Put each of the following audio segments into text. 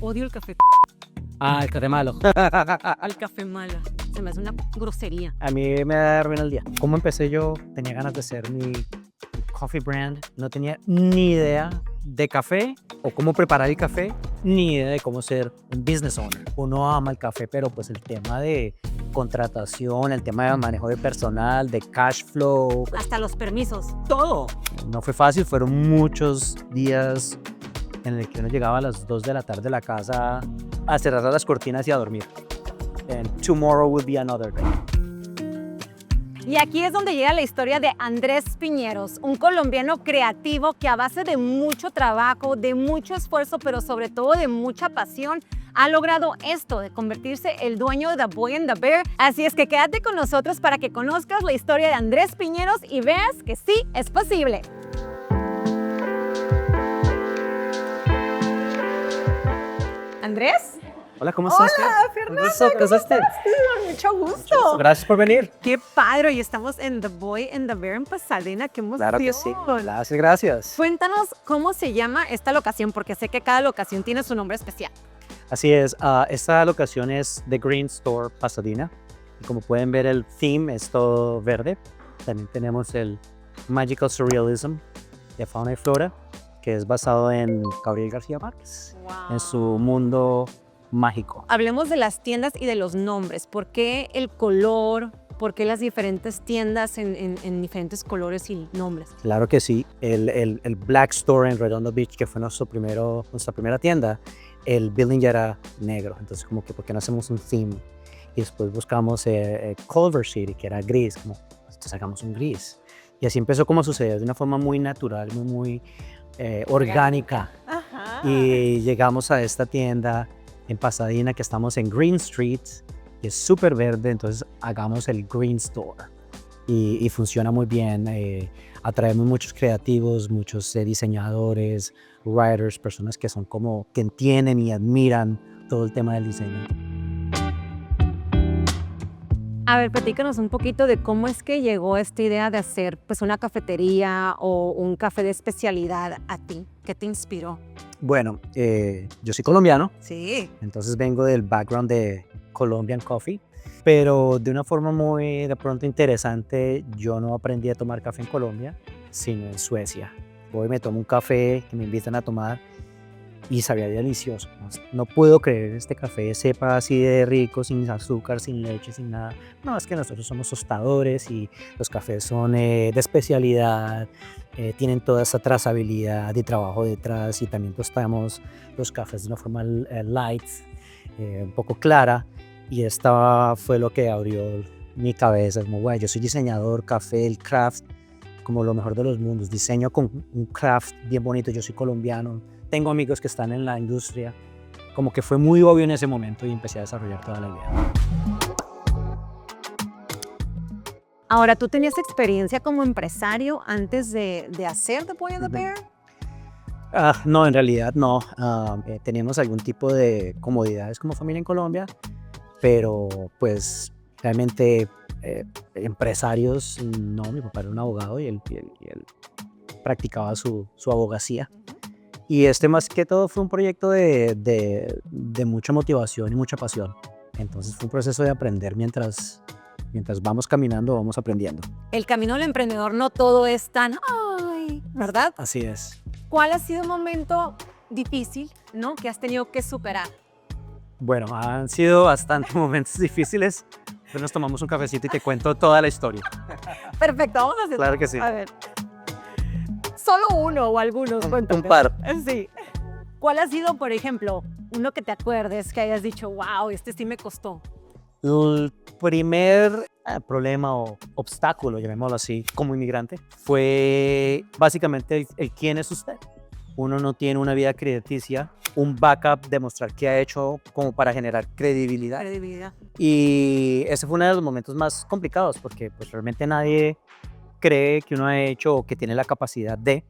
Odio el café. Ah, el café malo. El café mala. Se me hace una grosería. A mí me da arruina el día. ¿Cómo empecé yo? Tenía ganas de hacer mi coffee brand. No tenía ni idea de café o cómo preparar el café, ni idea de cómo ser un business owner. Uno ama el café, pero pues el tema de contratación, el tema de manejo de personal, de cash flow, Hasta los permisos. todo. No fue fácil, fueron muchos días en el que uno llegaba a las 2 de la tarde a la casa a cerrar las cortinas y a dormir. And tomorrow will be another day. Y aquí es donde llega la historia de Andrés Piñeros, un colombiano creativo que a base de mucho trabajo, de mucho esfuerzo, pero sobre todo de mucha pasión, ha logrado esto de convertirse el dueño de The Boy and the Bear. Así es que quédate con nosotros para que conozcas la historia de Andrés Piñeros y veas que sí es posible. ¿Andrés? Hola, ¿cómo estás? Hola, Fernanda, ¿Cómo estás? Mucho gusto. Gracias por venir. Qué padre, y estamos en The Boy and the Bear en Pasadena. Qué emoción. Claro que sí. Gracias. Cuéntanos cómo se llama esta locación, porque sé que cada locación tiene su nombre especial. Así es, esta locación es The Green Store Pasadena. Y como pueden ver, el theme es todo verde. También tenemos el Magical Surrealism de Fauna y Flora, que es basado en Gabriel García Márquez, en su mundo mágico. Hablemos de las tiendas y de los nombres. ¿Por qué el color? ¿Por qué las diferentes tiendas en diferentes colores y nombres? Claro que sí. El Black Store en Redondo Beach, que fue nuestra primera tienda, el building ya era negro. Entonces, como que, ¿por qué no hacemos un theme? Y después buscamos Culver City, que era gris, como, entonces hagamos un gris. Y así empezó como a suceder, de una forma muy natural, muy orgánica. Ajá. Y llegamos a esta tienda en Pasadena, que estamos en Green Street, que es súper verde, entonces hagamos el Green Store. Y funciona muy bien. Atraemos muchos creativos, muchos diseñadores, writers, personas que son como que entienden y admiran todo el tema del diseño. A ver, platícanos un poquito de cómo es que llegó esta idea de hacer pues una cafetería o un café de especialidad a ti. ¿Qué te inspiró? Bueno, yo soy colombiano, Sí. entonces vengo del background de Colombian Coffee, pero de una forma muy de pronto interesante. Yo no aprendí a tomar café en Colombia, sino en Suecia. Hoy me tomo un café que me invitan a tomar y sabía delicioso. No puedo creer que este café sepa así de rico, sin azúcar, sin leche, sin nada. No, es que nosotros somos tostadores y los cafés son de especialidad, tienen toda esa trazabilidad y trabajo detrás, y también tostamos los cafés de una forma light, un poco clara, y esta fue lo que abrió mi cabeza. Como, bueno, yo soy diseñador, café, el craft, como lo mejor de los mundos, diseño con un craft bien bonito. Yo soy colombiano, tengo amigos que están en la industria, como que fue muy obvio en ese momento y empecé a desarrollar toda la idea. Ahora, ¿tú tenías experiencia como empresario antes de hacer The Boy and the Bear? No, en realidad no. Teníamos algún tipo de comodidades como familia en Colombia, pero pues realmente empresarios no. Mi papá era un abogado y él practicaba su abogacía. Y más que todo fue un proyecto de mucha motivación y mucha pasión. Entonces fue un proceso de aprender mientras vamos caminando, vamos aprendiendo. El camino del emprendedor no todo es tan, ay, ¿verdad? Así es. ¿Cuál ha sido un momento difícil, ¿no?, que has tenido que superar? Bueno, han sido bastantes momentos difíciles, pero nos tomamos un cafecito y te cuento toda la historia. Perfecto, vamos a hacer. Claro que sí. A ver. Solo uno o algunos, cuéntame. Un par. Sí. ¿Cuál ha sido, por ejemplo, uno que te acuerdes, que hayas dicho, wow, este sí me costó? El primer problema o obstáculo, llamémoslo así, como inmigrante, fue básicamente el quién es usted. Uno no tiene una vida crediticia, un backup, demostrar qué ha hecho como para generar credibilidad. Y ese fue uno de los momentos más complicados, porque pues realmente nadie cree que uno ha hecho o que tiene la capacidad de.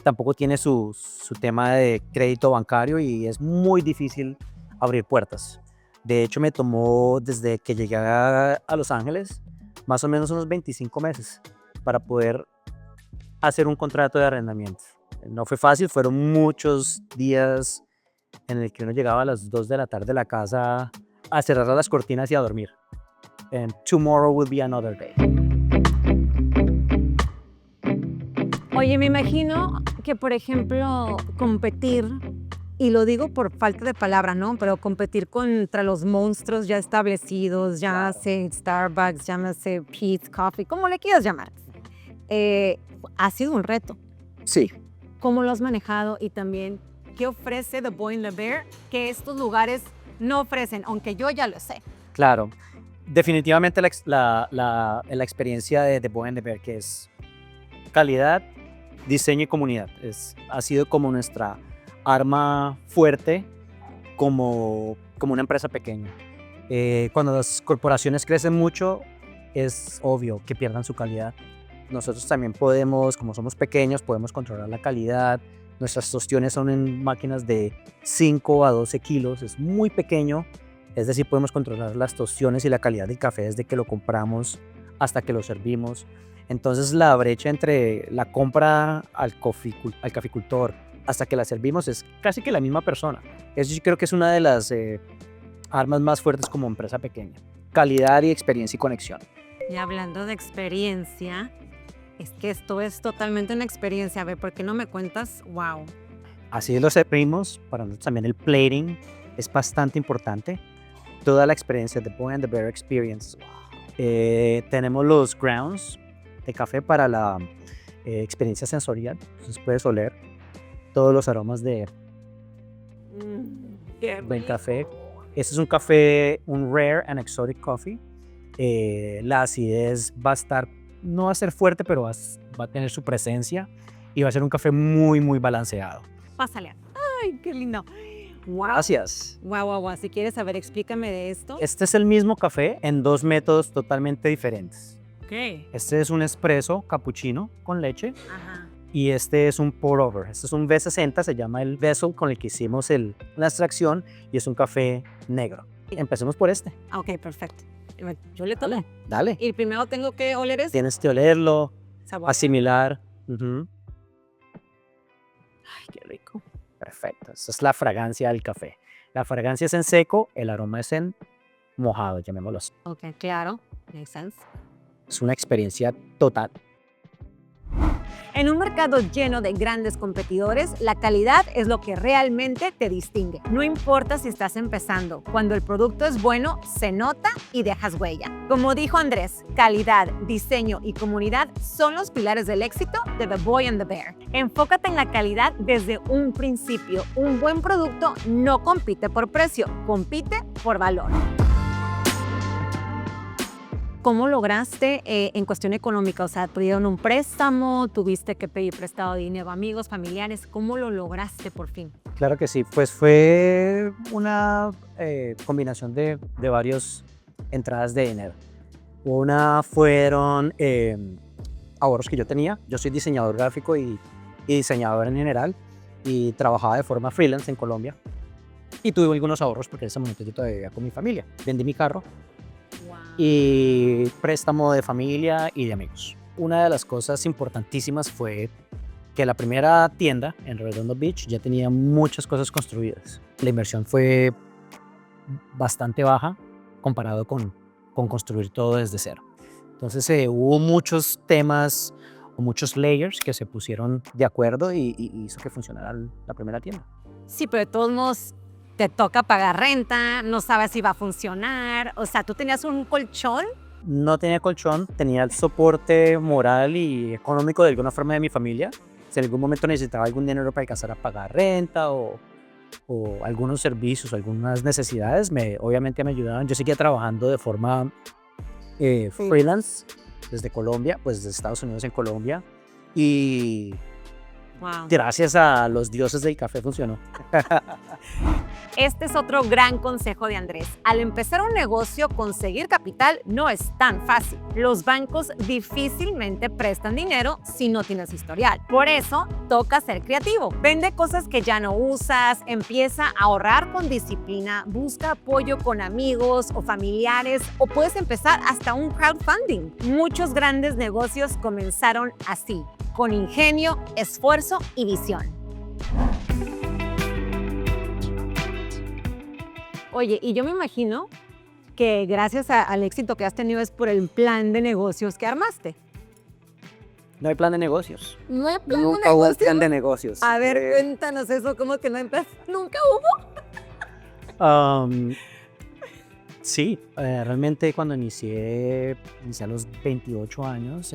Tampoco tiene su tema de crédito bancario y es muy difícil abrir puertas. De hecho, me tomó desde que llegué a Los Ángeles más o menos unos 25 meses para poder hacer un contrato de arrendamiento. No fue fácil, fueron muchos días en el que uno llegaba a las 2 de la tarde a la casa a cerrar las cortinas y a dormir. And tomorrow will be another day. Oye, me imagino que, por ejemplo, competir, y lo digo por falta de palabra, ¿no? Pero competir contra los monstruos ya establecidos, llámase Starbucks, llámase Peet's Coffee, como le quieras llamar, ha sido un reto. Sí. ¿Cómo lo has manejado? Y también, ¿qué ofrece The Boy and the Bear que estos lugares no ofrecen? Aunque yo ya lo sé. Claro. Definitivamente la experiencia de The Boy and the Bear, que es calidad, diseño y comunidad, ha sido como nuestra arma fuerte como una empresa pequeña. Cuando las corporaciones crecen mucho, es obvio que pierdan su calidad. Nosotros también podemos, como somos pequeños, podemos controlar la calidad. Nuestras tostiones son en máquinas de 5 a 12 kilos, es muy pequeño. Es decir, podemos controlar las tostiones y la calidad del café desde que lo compramos hasta que lo servimos. Entonces la brecha entre la compra al caficultor hasta que la servimos es casi que la misma persona. Eso yo creo que es una de las armas más fuertes como empresa pequeña. Calidad y experiencia y conexión. Y hablando de experiencia, es que esto es totalmente una experiencia. A ver, ¿por qué no me cuentas? ¡Wow! Así lo servimos. Para nosotros también el plating es bastante importante. Toda la experiencia de Boy and the Bear Experience. Tenemos los grounds de café para la experiencia sensorial. Entonces puedes oler todos los aromas de buen café. Este es un café, un Rare and Exotic Coffee. La acidez no va a ser fuerte, pero va a tener su presencia y va a ser un café muy, muy balanceado. Pásale. ¡Ay, qué lindo! Wow. Gracias. Wow. Si quieres saber, explícame de esto. Este es el mismo café en 2 métodos totalmente diferentes. Ok. Este es un espresso cappuccino con leche. Ajá. Y este es un pour over. Este es un V60, se llama el vessel con el que hicimos la extracción y es un café negro. Empecemos por este. Ok, perfecto. Yo le tomo. Dale. Y primero tengo que oler esto. Tienes que olerlo, Sabor. asimilar. Ay, qué rico. Perfecto. Esa es la fragancia del café. La fragancia es en seco, el aroma es en mojado, llamémoslo así. Ok, claro. Makes sense. Es una experiencia total. En un mercado lleno de grandes competidores, la calidad es lo que realmente te distingue. No importa si estás empezando, cuando el producto es bueno, se nota y dejas huella. Como dijo Andrés, calidad, diseño y comunidad son los pilares del éxito de The Boy and the Bear. Enfócate en la calidad desde un principio. Un buen producto no compite por precio, compite por valor. ¿Cómo lograste en cuestión económica? O sea, ¿te dieron un préstamo? ¿Tuviste que pedir prestado dinero a amigos, familiares? ¿Cómo lo lograste por fin? Claro que sí, pues fue una combinación de varias entradas de dinero. Una fueron ahorros que yo tenía. Yo soy diseñador gráfico y diseñador en general y trabajaba de forma freelance en Colombia. Y tuve algunos ahorros porque en ese momento yo todavía vivía con mi familia. Vendí mi carro. Y préstamo de familia y de amigos. Una de las cosas importantísimas fue que la primera tienda en Redondo Beach ya tenía muchas cosas construidas. La inversión fue bastante baja comparado con construir todo desde cero. Entonces hubo muchos temas o muchos layers que se pusieron de acuerdo y hizo que funcionara la primera tienda. Sí, pero de todos modos te toca pagar renta, no sabes si va a funcionar. O sea, ¿tú tenías un colchón? No tenía colchón, tenía el soporte moral y económico de alguna forma de mi familia. Si en algún momento necesitaba algún dinero para alcanzar a pagar renta o algunos servicios, algunas necesidades, obviamente me ayudaban. Yo seguía trabajando de forma freelance desde Colombia, pues desde Estados Unidos en Colombia. Y gracias a los dioses del café funcionó. Este es otro gran consejo de Andrés. Al empezar un negocio, conseguir capital no es tan fácil. Los bancos difícilmente prestan dinero si no tienes historial. Por eso, toca ser creativo. Vende cosas que ya no usas, empieza a ahorrar con disciplina, busca apoyo con amigos o familiares o puedes empezar hasta un crowdfunding. Muchos grandes negocios comenzaron así, con ingenio, esfuerzo y visión. Oye, y yo me imagino que gracias al éxito que has tenido es por el plan de negocios que armaste. No hay plan de negocios. No hay plan Nunca hubo plan de negocios. A ver, cuéntanos eso, ¿cómo que no empezó? ¿Nunca hubo? Sí, realmente cuando inicié a los 28 años,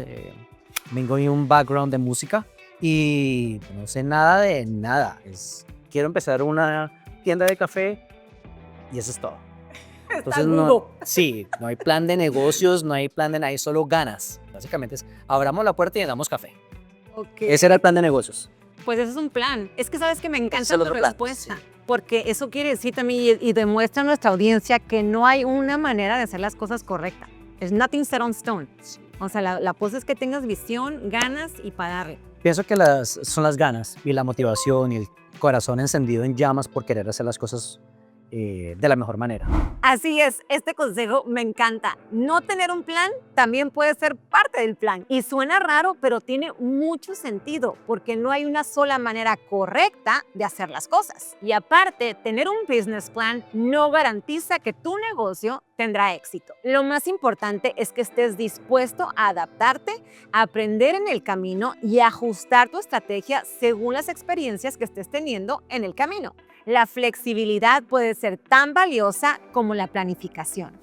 vengo de un background de música y no sé nada de nada. Quiero empezar una tienda de café y eso es todo. Entonces, sí, no hay plan de negocios, no hay plan de nada, hay solo ganas. Básicamente es, abramos la puerta y le damos café. Okay. Ese era el plan de negocios. Pues ese es un plan. Es que sabes que me encanta tu respuesta. Sí. Porque eso quiere decir también y demuestra a nuestra audiencia que no hay una manera de hacer las cosas correctas. There's nothing set on stone. O sea, la cosa es que tengas visión, ganas y para darle. Pienso que son las ganas y la motivación y el corazón encendido en llamas por querer hacer las cosas de la mejor manera. Así es, este consejo me encanta. No tener un plan también puede ser parte del plan. Y suena raro, pero tiene mucho sentido porque no hay una sola manera correcta de hacer las cosas. Y aparte, tener un business plan no garantiza que tu negocio tendrá éxito. Lo más importante es que estés dispuesto a adaptarte, a aprender en el camino y a ajustar tu estrategia según las experiencias que estés teniendo en el camino. La flexibilidad puede ser tan valiosa como la planificación.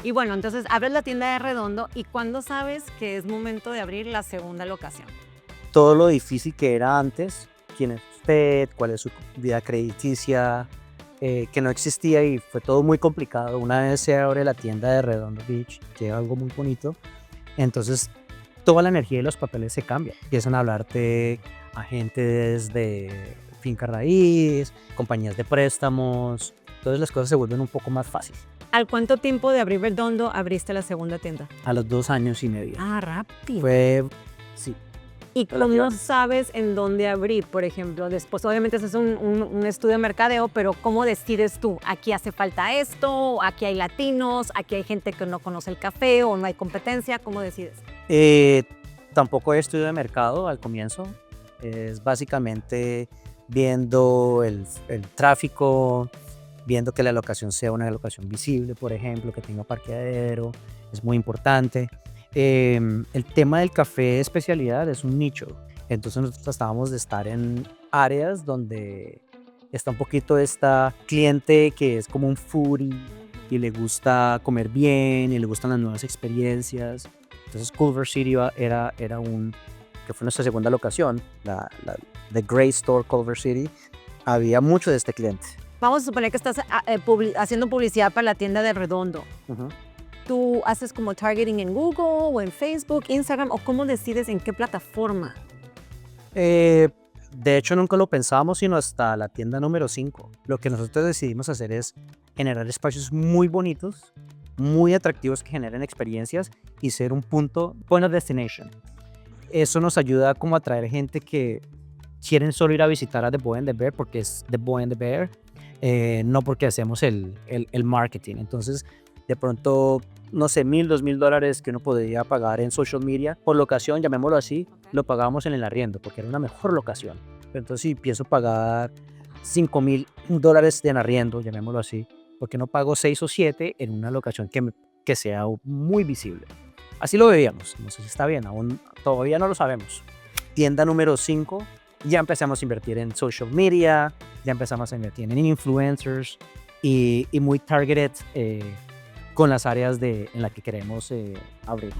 Y bueno, entonces abres la tienda de Redondo y ¿cuándo sabes que es momento de abrir la segunda locación? Todo lo difícil que era antes, quién es usted, cuál es su vida crediticia, que no existía y fue todo muy complicado. Una vez se abre la tienda de Redondo Beach, llega algo muy bonito, entonces toda la energía y los papeles se cambian. Empiezan a hablarte agentes de finca raíz, compañías de préstamos, todas las cosas se vuelven un poco más fáciles. ¿Al cuánto tiempo de abrir Redondo abriste la segunda tienda? A los 2 años y medio. Ah, rápido. Sí. ¿Y cómo sabes en dónde abrir, por ejemplo? Después, obviamente, eso es un estudio de mercadeo, pero ¿cómo decides tú? ¿Aquí hace falta esto? ¿Aquí hay latinos? ¿Aquí hay gente que no conoce el café o no hay competencia? ¿Cómo decides? Tampoco hay estudio de mercado al comienzo. Es básicamente viendo el tráfico, viendo que la locación sea una locación visible, por ejemplo, que tenga parqueadero, es muy importante. El tema del café de especialidad es un nicho, entonces nosotros tratábamos de estar en áreas donde está un poquito esta cliente que es como un foodie y le gusta comer bien y le gustan las nuevas experiencias. Entonces Culver City que fue nuestra segunda locación, The Great Store Culver City, había mucho de este cliente. Vamos a suponer que estás haciendo publicidad para la tienda de Redondo. Uh-huh. ¿Tú haces como targeting en Google o en Facebook, Instagram o cómo decides en qué plataforma? De hecho, nunca lo pensábamos sino hasta la tienda número 5. Lo que nosotros decidimos hacer es generar espacios muy bonitos, muy atractivos que generen experiencias y ser un point of destination. Eso nos ayuda como a atraer gente que quieren solo ir a visitar a The Boy and the Bear porque es The Boy and the Bear, no porque hacemos el marketing. Entonces, de pronto, no sé, $1,000, $2,000 que uno podría pagar en social media por locación, llamémoslo así, lo pagábamos en el arriendo porque era una mejor locación. Pero entonces, si pienso pagar $5,000 en arriendo, llamémoslo así, porque no pago 6 o 7 en una locación que sea muy visible. Así lo veíamos, no sé si está bien, aún todavía no lo sabemos. Tienda número 5, ya empezamos a invertir en social media, ya empezamos a invertir en influencers y muy targeted con las áreas en las que queremos abrir.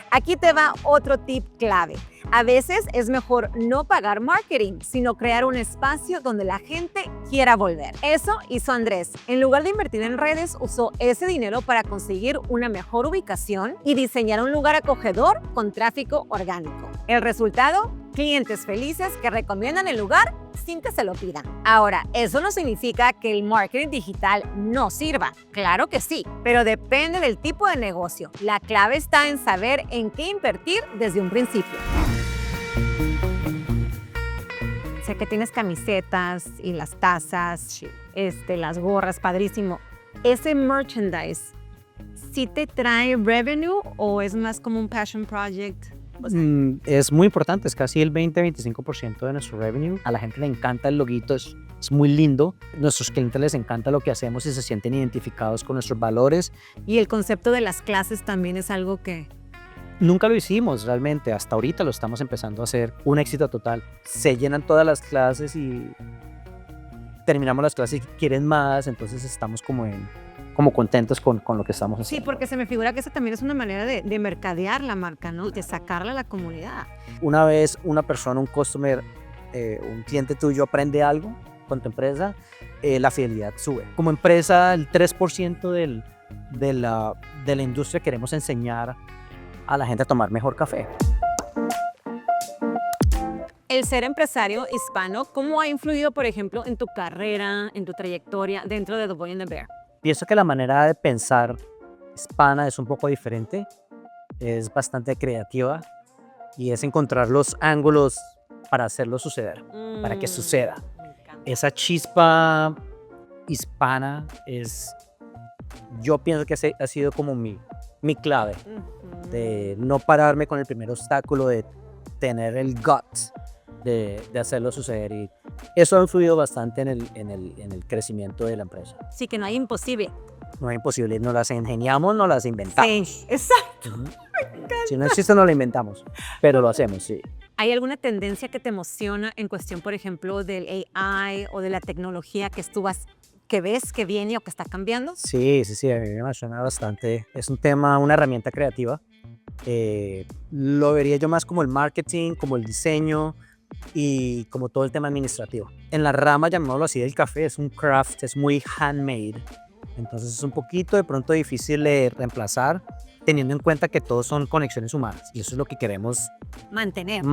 Aquí te va otro tip clave. A veces es mejor no pagar marketing, sino crear un espacio donde la gente quiera volver. Eso hizo Andrés. En lugar de invertir en redes, usó ese dinero para conseguir una mejor ubicación y diseñar un lugar acogedor con tráfico orgánico. El resultado, clientes felices que recomiendan el lugar sin que se lo pidan. Ahora, eso no significa que el marketing digital no sirva. Claro que sí, pero depende del tipo de negocio. La clave está en saber en qué invertir desde un principio. Sé que tienes camisetas y las tazas, las gorras, padrísimo. ¿Ese merchandise sí te trae revenue o es más como un passion project? Es muy importante, es casi el 20-25% de nuestro revenue. A la gente le encanta el loguito, es muy lindo. Nuestros clientes les encanta lo que hacemos y se sienten identificados con nuestros valores. Y el concepto de las clases también es algo que... Nunca lo hicimos realmente, hasta ahorita lo estamos empezando a hacer. Un éxito total. Se llenan todas las clases y terminamos las clases y quieren más, entonces estamos como contentos con lo que estamos haciendo. Sí, porque se me figura que esa también es una manera de mercadear la marca, ¿no? De sacarla a la comunidad. Una vez una persona, un customer, un cliente tuyo aprende algo con tu empresa, la fidelidad sube. Como empresa, el 3% de la industria queremos enseñar a la gente a tomar mejor café. El ser empresario hispano, ¿cómo ha influido, por ejemplo, en tu carrera, en tu trayectoria dentro de The Boy and the Bear? Pienso que la manera de pensar hispana es un poco diferente, es bastante creativa y es encontrar los ángulos para hacerlo suceder, para que suceda. Me encanta. Esa chispa hispana yo pienso que ha sido como mi clave, de no pararme con el primer obstáculo, de tener el guts de hacerlo suceder, y eso ha influido bastante en el crecimiento de la empresa. Sí, que no hay imposible. No es imposible, nos las ingeniamos, nos las inventamos. Sí, exacto. Ujú. Si no existe, no lo inventamos, pero lo hacemos, sí. ¿Hay alguna tendencia que te emociona en cuestión, por ejemplo, del AI o de la tecnología que ves que viene o que está cambiando? Sí, a mí me emociona bastante. Es un tema, una herramienta creativa. Lo vería yo más como el marketing, como el diseño y como todo el tema administrativo. En la rama, llamémoslo así, del café, es un craft, es muy handmade. Entonces es un poquito de pronto difícil de reemplazar, teniendo en cuenta que todos son conexiones humanas. Y eso es lo que queremos Mantener.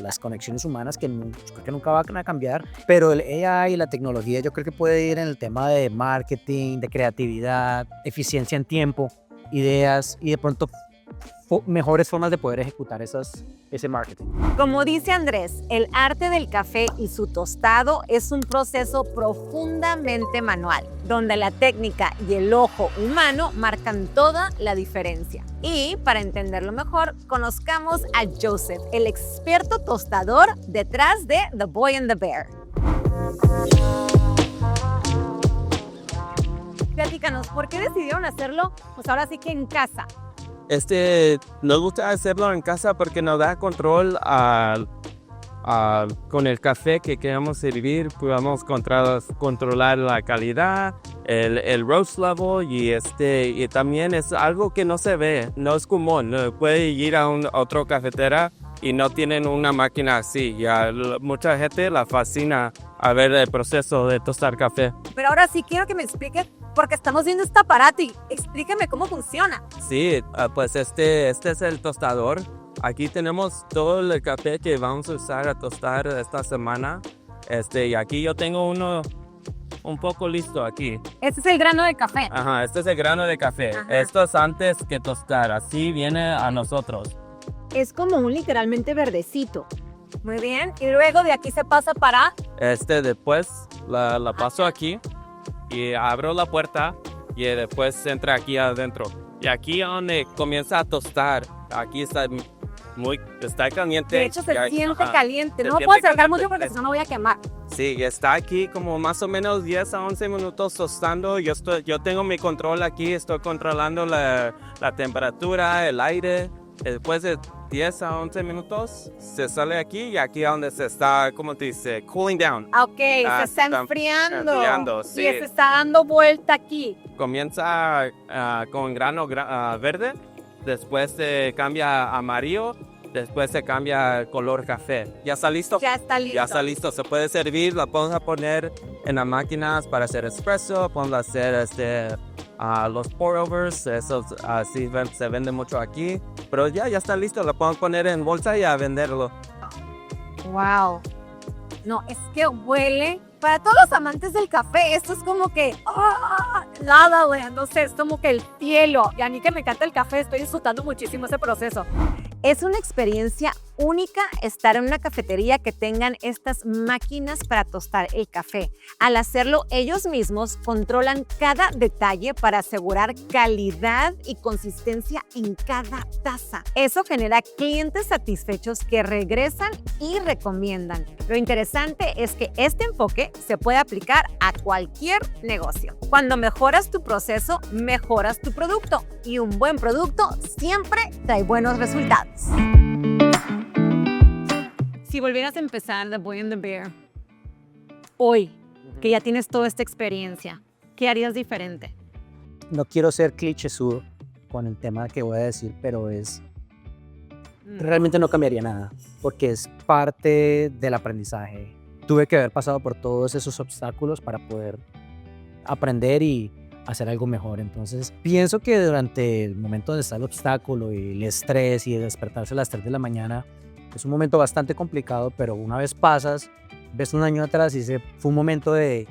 las conexiones humanas, que yo creo que nunca van a cambiar. Pero el AI y la tecnología yo creo que puede ir en el tema de marketing, de creatividad, eficiencia en tiempo, ideas y de pronto mejores formas de poder ejecutar ese marketing. Como dice Andrés, el arte del café y su tostado es un proceso profundamente manual, donde la técnica y el ojo humano marcan toda la diferencia. Y para entenderlo mejor, conozcamos a Joseph, el experto tostador detrás de The Boy and the Bear. Platícanos, ¿por qué decidieron hacerlo? Pues ahora sí que en casa. Nos gusta hacerlo en casa porque nos da control con el café que queremos servir. Podemos controlar la calidad, el roast level y también es algo que no se ve, no es común. Puede ir a otra cafetera y no tienen una máquina así. Mucha gente la fascina a ver el proceso de tostar café. Pero ahora sí quiero que me expliques, porque estamos viendo este aparato y explíqueme cómo funciona. Sí, pues este es el tostador. Aquí tenemos todo el café que vamos a usar a tostar esta semana. Y aquí yo tengo uno un poco listo aquí. Este es el grano de café. Ajá, este es el grano de café. Ajá. Esto es antes que tostar, así viene a nosotros. Es como un literalmente verdecito. Muy bien. Y luego de aquí se pasa para... Después la paso aquí y abro la puerta y después entra aquí adentro. Y aquí es donde comienza a tostar. Aquí está caliente. De hecho, se siente ajá, caliente. se No me siente puedo acercar caliente. mucho porque si no me voy a quemar. Sí, está aquí como más o menos 10 a 11 minutos tostando. Yo tengo mi control aquí, estoy controlando la temperatura, el aire. Después de 10 a 11 minutos se sale aquí y aquí es donde se está, ¿cómo te dice? Cooling down. Ok, se está enfriando. enfriando, sí. Y se está dando vuelta aquí. Comienza con grano verde, después se cambia a amarillo, después se cambia al color café. ¿Ya está listo? Ya está listo. Ya está listo, se puede servir, la podemos poner en las máquinas para hacer espresso, podemos hacer los pour-overs, eso así se vende mucho aquí, pero ya está listo, la podemos poner en bolsa y a venderlo. Wow. No, es que huele. Para todos los amantes del café, esto es como que nada, güey, no sé, es como que el cielo. Y a mí que me encanta el café, estoy disfrutando muchísimo ese proceso. Es una experiencia única estar en una cafetería que tengan estas máquinas para tostar el café. Al hacerlo ellos mismos, controlan cada detalle para asegurar calidad y consistencia en cada taza. Eso genera clientes satisfechos que regresan y recomiendan. Lo interesante es que este enfoque se puede aplicar a cualquier negocio. Cuando mejoras tu proceso, mejoras tu producto, y un buen producto siempre trae buenos resultados. Si volvieras a empezar The Boy and the Bear hoy, que ya tienes toda esta experiencia, ¿qué harías diferente? No quiero ser clichésudo con el tema que voy a decir, pero realmente no cambiaría nada, porque es parte del aprendizaje. Tuve que haber pasado por todos esos obstáculos para poder aprender y hacer algo mejor. Entonces, pienso que durante el momento donde está el obstáculo y el estrés y despertarse a las 3 de la mañana, es un momento bastante complicado, pero una vez pasas, ves un año atrás y fue un momento de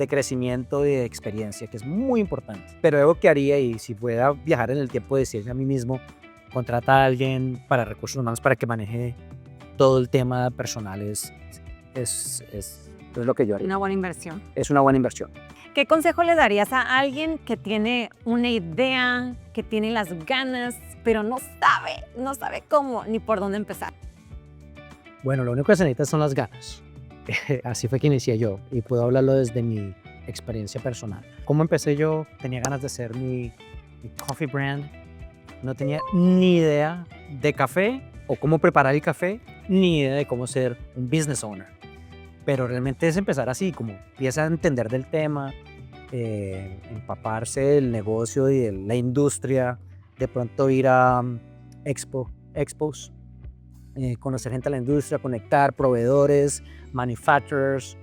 crecimiento y de experiencia, que es muy importante. Pero algo que haría, y si pudiera viajar en el tiempo, decirle a mí mismo, contrata a alguien para recursos humanos para que maneje todo el tema personal, es lo que yo haría. Una buena inversión. Es una buena inversión. ¿Qué consejo le darías a alguien que tiene una idea, que tiene las ganas, pero no sabe cómo ni por dónde empezar? Bueno, lo único que se necesita son las ganas. Así fue que inicié yo y puedo hablarlo desde mi experiencia personal. ¿Cómo empecé yo? Tenía ganas de hacer mi coffee brand. No tenía ni idea de café o cómo preparar el café, ni idea de cómo ser un business owner. Pero realmente es empezar así, como empieza a entender del tema, empaparse del negocio y de la industria, de pronto ir a expos, conocer gente de la industria, conectar proveedores, manufacturers,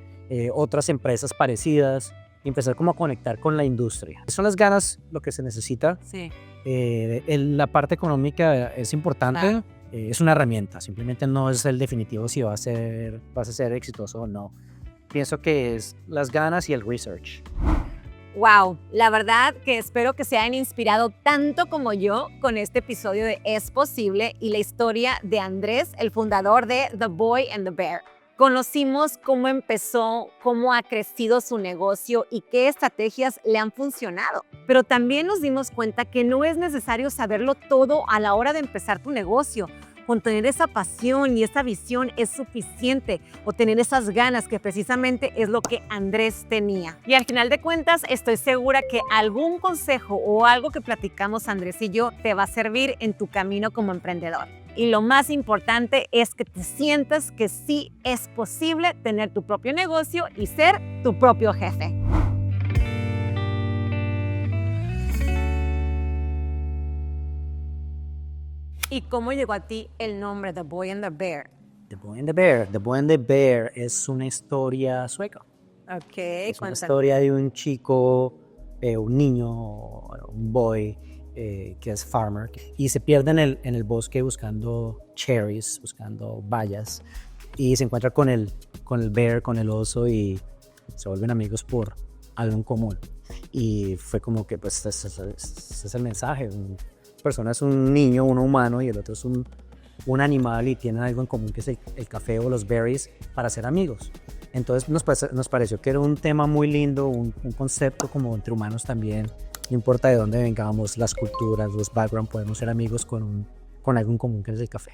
otras empresas parecidas, y empezar como a conectar con la industria. Son las ganas lo que se necesita. Sí. La parte económica es importante. Claro. Es una herramienta, simplemente no es el definitivo si vas a ser exitoso o no. Pienso que es las ganas y el research. Wow, la verdad que espero que se hayan inspirado tanto como yo con este episodio de Es Posible y la historia de Andrés, el fundador de The Boy and the Bear. Conocimos cómo empezó, cómo ha crecido su negocio y qué estrategias le han funcionado. Pero también nos dimos cuenta que no es necesario saberlo todo a la hora de empezar tu negocio. Con tener esa pasión y esa visión es suficiente, o tener esas ganas, que precisamente es lo que Andrés tenía. Y al final de cuentas, estoy segura que algún consejo o algo que platicamos Andrés y yo te va a servir en tu camino como emprendedor. Y lo más importante es que te sientas que sí es posible tener tu propio negocio y ser tu propio jefe. ¿Y cómo llegó a ti el nombre The Boy and the Bear? The Boy and the Bear. The Boy and the Bear es una historia sueca. Ok, es una historia de un chico, un niño, un boy, que es farmer, y se pierde en el bosque buscando cherries, buscando bayas, y se encuentra con el bear, con el oso, y se vuelven amigos por algo en común. Y fue como que, pues, ese es el mensaje. Una persona es un niño, uno humano, y el otro es un animal, y tienen algo en común, que es el café o los berries, para ser amigos. Entonces nos pareció que era un tema muy lindo, un concepto como entre humanos también. No importa de dónde vengamos, las culturas, los backgrounds, podemos ser amigos con algo en común, que es el café.